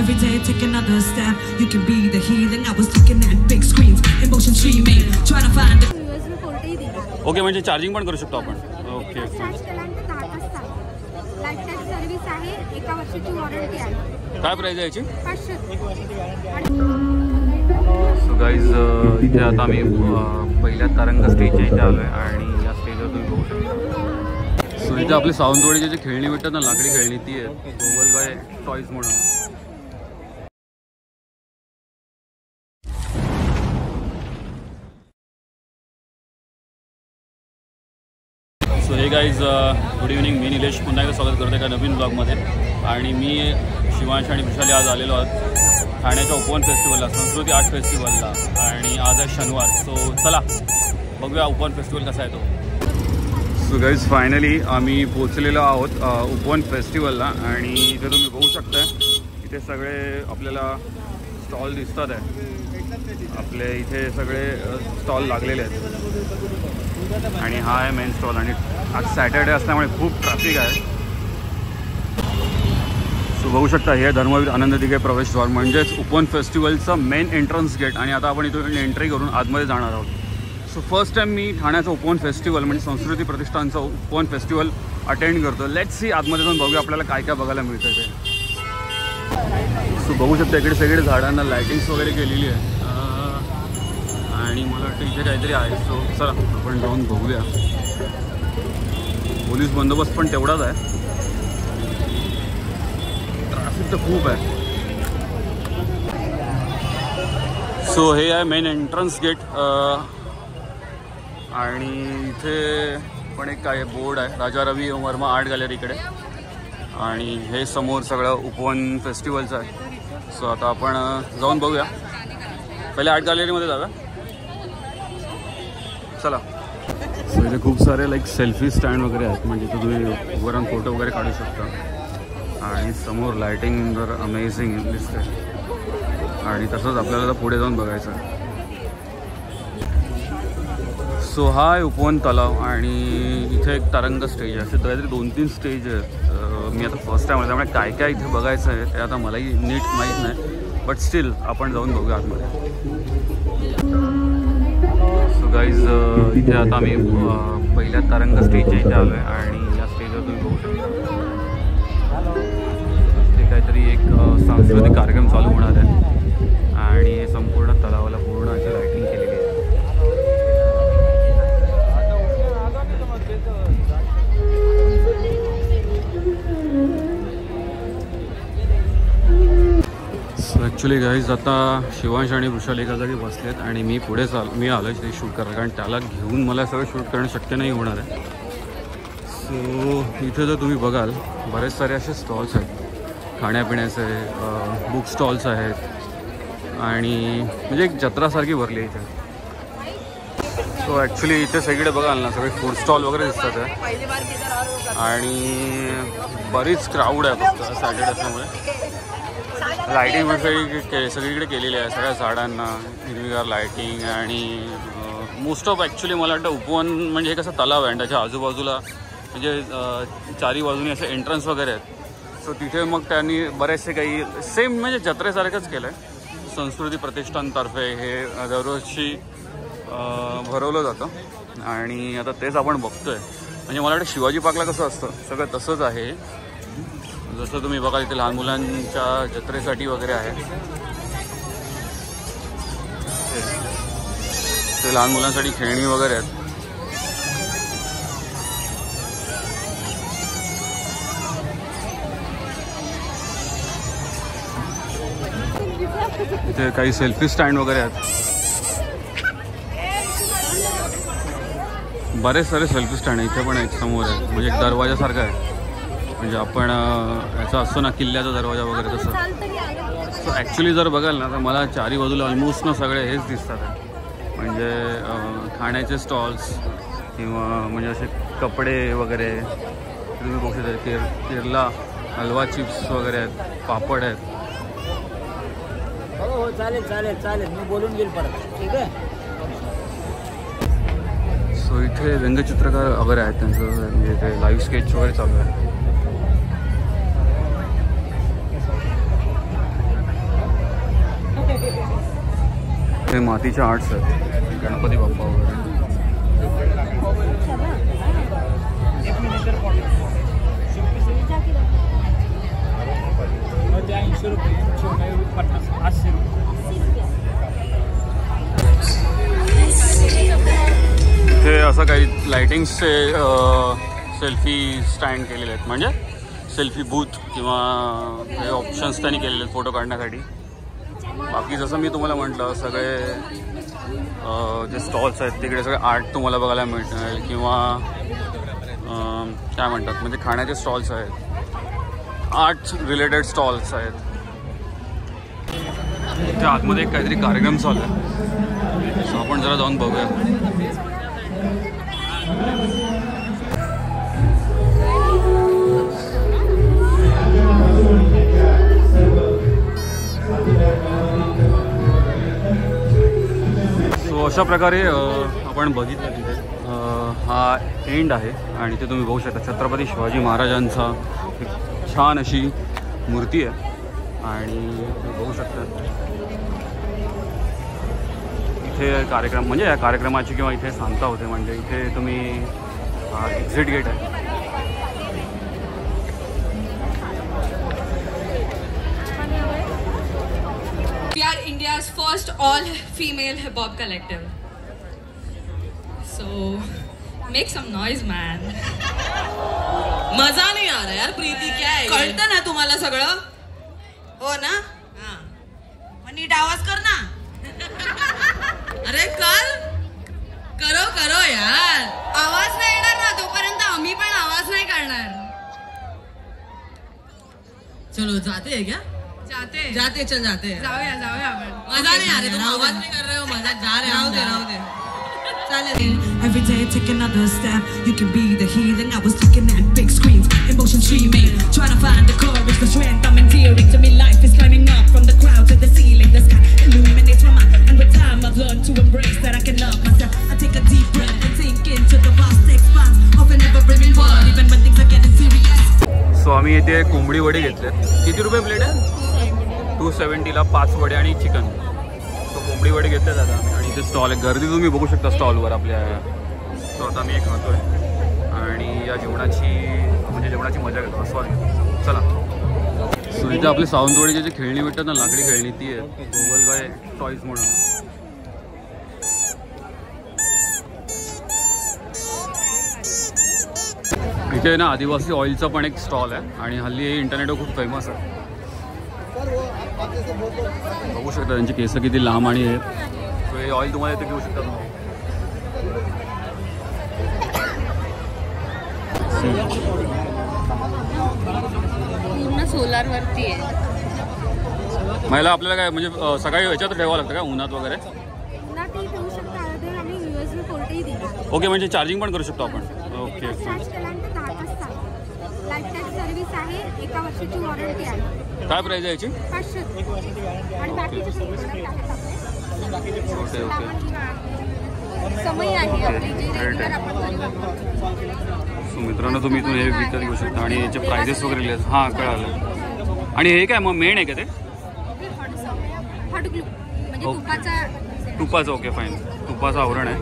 Every day take another step. You can be the healing. I was looking at big screens, emotion streaming, trying to find it. Okay, म्हणजे charging पण करू शकतो आपण. Okay, काय price आहे याची? 500. So guys, इथे आता आम्ही पहिल्या तरंग स्टेजच्या इथे आलो आहे आणि या स्टेजवर तुम्ही बघू शकता. सो इथे आपली सावंतवाडीची जी खेळणी भेटतात ना, लाकडी खेळणी, ती आहे गोगलगाय टॉईज म्हणून. सो हे गाईज, गुड इव्हनिंग. मी निलेश पुन्हा एकदा स्वागत करतो एका नवीन ब्लॉगमध्ये. आणि मी शिवांश आणि विशाली आज आलेलो आहोत ठाण्याच्या उपवन फेस्टिवलला, संस्कृती आर्ट फेस्टिवलला. आणि आज आहे शनिवार. सो चला बघूया उपवन फेस्टिवल कसा आहे तो. सो गाईज, फायनली आम्ही पोचलेलो आहोत उपवन फेस्टिवलला. आणि इथे तुम्ही बघू शकता, इथे सगळे आपल्याला स्टॉल दिसतात आहे. आपले इथे सगळे स्टॉल लागलेले आहेत आणि हा आहे मेन स्टॉल. आणि आज सॅटर्डे असल्यामुळे खूप ट्रॅफिक आहे. सो बघू शकता, हे धर्मवीर आनंद दिघे प्रवेशद्वार, म्हणजेच उपवन फेस्टिवलचं मेन एंट्रन्स गेट. आणि आता आपण इथून एंट्री करून आतमध्ये जाणार आहोत. सो फर्स्ट टाईम मी ठाण्याचं उपवन फेस्टिवल म्हणजे संस्कृती प्रतिष्ठानचं उपवन फेस्टिवल अटेंड करतो. लेट्स सी आतमध्ये जाऊन बघूया आपल्याला काय काय बघायला मिळतं ते. सो बघू शकता, इकडे सगळे झाडांना लायटिंग्स वगैरे केलेली आहे. आणि मला वाटतं इथे काहीतरी आहे. सो चला आपण जाऊन बघूया. पोलीस बंदोबस्त पण तेवढाच आहे. ट्रॅफिक तर खूप आहे. सो हे आहे मेन एंट्रन्स गेट. आणि इथे पण एक काय बोर्ड आहे, राजा रवी वर्मा आर्ट गॅलरीकडे. आणि हे समोर सगळं उपवन फेस्टिवलचं आहे. सो आता आपण जाऊन बघूया. पहिले आर्ट गॅलरीमध्ये जाऊया. चला. सो इथे खूप सारे लाईक सेल्फी स्टँड वगैरे आहेत, म्हणजे इथे तुम्ही उभं राहून फोटो वगैरे काढू शकता. आणि समोर लायटिंग जर अमेझिंग दिसते. आणि तसंच आपल्याला पुढे जाऊन बघायचं आहे. सो हा आहे उपवन तलाव. आणि इथे एक तरंग स्टेज आहे. असे काहीतरी 2-3 स्टेज आहेत. मी आता फर्स्ट टाईम आहे, त्यामुळे काय काय इथे बघायचं आहे ते आता मलाही नीट माहीत नाही. बट स्टील आपण जाऊन बघूया आतमध्ये. सो गाईज, इथे आता आम्ही पहिल्या तरंग स्टेजच्या इथे आलो आहे. आणि या स्टेजवर तुम्ही बघू शकता ते काहीतरी एक सांस्कृतिक कार्यक्रम चालू होणार आहे. आणि हे संपूर्ण तलावाला पूर्ण अशी लायटिंग केलेली आहे. ॲक्च्युली गाईज, आता शिवांश आणि वृषाली एका जागी बसलेत आणि मी पुढे मी आलो आहे ते शूट करायला, कारण त्याला घेऊन मला सगळं शूट करणं शक्य नाही होणार आहे. सो इथे जर तुम्ही बघाल, बरेच सारे असे स्टॉल्स आहेत खाण्यापिण्याचे. बुक स्टॉल्स आहेत आणि म्हणजे एक जत्रासारखी भरली आहे इथे. सो ॲक्च्युली इथे सगळीकडे बघाल ना, सगळे फूड स्टॉल वगैरे दिसतात आहे. आणि बरीच क्राऊड आहे फक्त सॅटर्डे असल्यामुळे. लायटिंग सगळीकडे केलेली आहे, सगळ्या झाडांना हिरवीगार लायटिंग. आणि मोस्ट ऑफ ॲक्च्युली मला वाटतं उपवन म्हणजे हे कसं तलाव आहे आणि त्याच्या आजूबाजूला म्हणजे चारी बाजूनी असे एंट्रन्स वगैरे आहेत. सो तिथे मग त्यांनी बरेचसे काही सेम म्हणजे जत्रेसारखंच केलं आहे. संस्कृती प्रतिष्ठानतर्फे हे दरवर्षी भरवलं जातं आणि आता तेच आपण बघतोय. म्हणजे मला वाटतं शिवाजी पार्कला कसं असतं सगळं तसंच आहे. जसं तुम्ही बघा इथे लहान मुलांच्या जत्रेसाठी वगैरे आहे. ते लहान मुलांसाठी खेळणी वगैरे आहेत. इथे काही सेल्फी स्टँड वगैरे आहेत. बरेच सारे सेल्फी स्टँड आहे. इथे पण एक समोर आहे, म्हणजे एक दरवाजासारखा आहे. म्हणजे आपण याचा असतो ना किल्ल्याचा दरवाजा वगैरे तसं. सो ॲक्च्युली जर बघाल ना तर मला चारी बाजूला ऑलमोस्ट ना सगळे हेच दिसतात आहे. म्हणजे खाण्याचे स्टॉल्स किंवा म्हणजे असे कपडे वगैरे तुम्ही बघू शकता. केरला हलवा चिप्स वगैरे आहेत, पापड आहेत. हो चालेल चालेल चालेल, मी बोलून घेईल परत, ठीक आहे. सो इथे व्यंगचित्रकार वगैरे आहेत, त्यांचं म्हणजे ते लाईव्ह स्केच वगैरे चालू आहे. हे मातीच्या आर्ट्स आहेत, गणपती बाप्पा वगैरे. इथे असं काही लाइटिंग्सचे सेल्फी स्टँड केलेले आहेत, म्हणजे सेल्फी बूथ किंवा काही ऑप्शन्स त्यांनी केलेले आहेत फोटो काढण्यासाठी. बाकी जसं मी तुम्हाला म्हटलं सगळे जे स्टॉल्स आहेत तिकडे सगळे आर्ट तुम्हाला बघायला मिळतील किंवा काय म्हणतात म्हणजे खाण्याचे स्टॉल्स आहेत, आर्ट रिलेटेड स्टॉल्स आहेत. इथे आतमध्ये एक काहीतरी कार्यक्रम चालू आहे, सो आपण जरा जाऊन बघूया. सो अशा प्रकारे आपण बघितलं तिथे हा एंड आहे आणि ते तुम्ही बघू शकता छत्रपती शिवाजी महाराजांचा एक छान अशी मूर्ती आहे आणि बघू शकता इथे कार्यक्रम म्हणजे या कार्यक्रमाची किंवा इथे सांगता होते म्हणजे इथे तुम्ही एक्झिट गेट आहे. We are India's first all-female hip-hop collective. So, make some noise, man. मजा नाही आ रहा यार. प्रीती क्या है? कळतं ना तुम्हाला सगळं? हो ना? हाँ. मग नीट आवाज कर ना. अरे करो करो यार. आवाज नाही येणार ना तोपर्यंत आम्ही पण आवाज नाही करणार. चलो जाते हैं क्या? जाते चल जाते हैं. जाऊया आपण. मजा नहीं आ रही. तुम आवाज नहीं कर रहे हो. मजा जा रहे हो. राहू दे. Every day take another step, you can be the healing. I was looking at big screens, emotion streaming, trying to find the courage, the strength I'm endearing to me. Life is climbing up from the clouds to the ceiling. The sky illuminates my mind, and with time I've learned to embrace that I can love myself. I take a deep breath and sink into the vast expanse of an ever-brimming world, even when things are getting serious. So आम्ही इथे कोंबडी वडे घेतलेत. किती रुपये plate आहे? 270ला 5 वडे आणि चिकन. सो कोंबडी वडे घेतले जातात आम्ही आणि इथे स्टॉल आहे. गर्दी तुम्ही बघू शकता स्टॉलवर आपल्या. सो आता मी एक खातोय आणि या जेवणाची मजा घेतो, आस्वाद घेतो. चला. सो इथे आपले सावंतवाडीची जी खेळणी भेटतात ना, लाकडी खेळणी, ती आहे गोगलगाय टॉईज म्हणून. इथे ना आदिवासी ऑइलचा पण एक स्टॉल आहे आणि हल्ली इंटरनेटवर खूप फेमस आहे. बघू शकता त्यांची केस किती लांब आणि हे ऑइल तुम्हाला इथे घेऊ शकता तुम्ही. पूर्ण सोलारवरती आहे. महिला आपल्याला काय म्हणजे सकाळी ह्याच्यात ठेवावं लागतं का उन्हात वगैरे? ओके, म्हणजे चार्जिंग पण करू शकतो आपण. ओके. काय प्राईज आहे याची? 500. Okay okay. समय आहे. सो मित्रांनो तुम्ही इथून हे विकत घेऊ शकता आणि याचे प्राइजेस वगैरे लिहिलेत. हां कळालं. आणि हे काय मग मेन आहे का ते? तुपाचं. Okay fine. तुपाचं आवरण आहे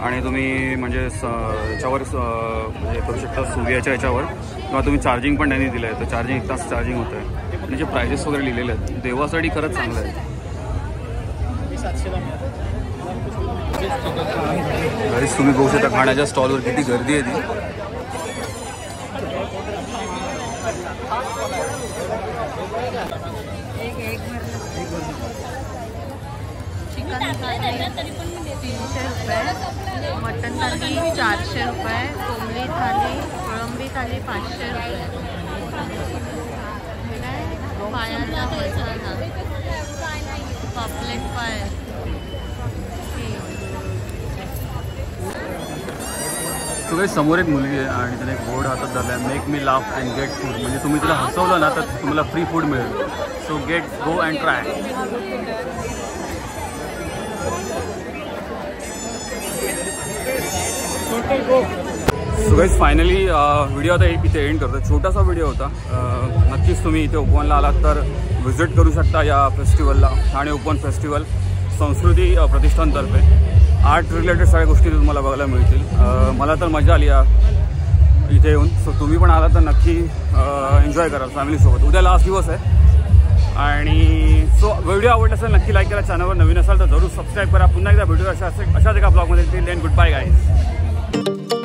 आणि तुम्ही म्हणजे याच्यावर म्हणजे करू शकता सूर्याच्या याच्यावर किंवा तुम्ही चार्जिंग पण त्यांनी दिलं आहे. तर चार्जिंग 1 तास चार्जिंग होतं आहे आणि जे प्राइजेस वगैरे लिहिलेले आहेत देवासाठी खरंच चांगलं आहे. गाईस तुम्ही बघू शकता खाण्याच्या स्टॉलवर किती गर्दी आहे ती. चिकन थाली 300 रुपये, मटन थाली 400 रुपये, कोंबडी थाली, कोळंबी थाली 500 रुपये. पायांचा मसाला, पापलेट पाय. तो काही समोर एक मुलगी आहे आणि त्याने एक बोर्ड हातात धरला आहे, make me laugh and get food. म्हणजे तुम्ही तिला हसवलं ना तर तुम्हाला फ्री फूड मिळेल. So go and try. So guys finally video आता इथे एंड करतो. छोटासा व्हिडिओ होता. नक्कीच तुम्ही इथे उपवनला आलात तर व्हिजिट करू शकता या फेस्टिवलला, ठाणे उपवन फेस्टिवल. सो संस्कृती प्रतिष्ठानतर्फे आर्ट रिलेटेड सगळ्या गोष्टी तुम्हाला बघायला मिळतील. मला तर मजा आली इथे येऊन. सो तुम्ही पण आला तर नक्की एन्जॉय करा फॅमिलीसोबत. उद्या लास्ट दिवस आहे आणि सो व्हिडिओ आवडला असेल नक्की लाईक करा. चॅनलवर नवीन असाल तर जरूर सबस्क्राईब करा. पुन्हा एकदा भेटूया अशाच एका ब्लॉगमध्ये. Till then goodbye guys.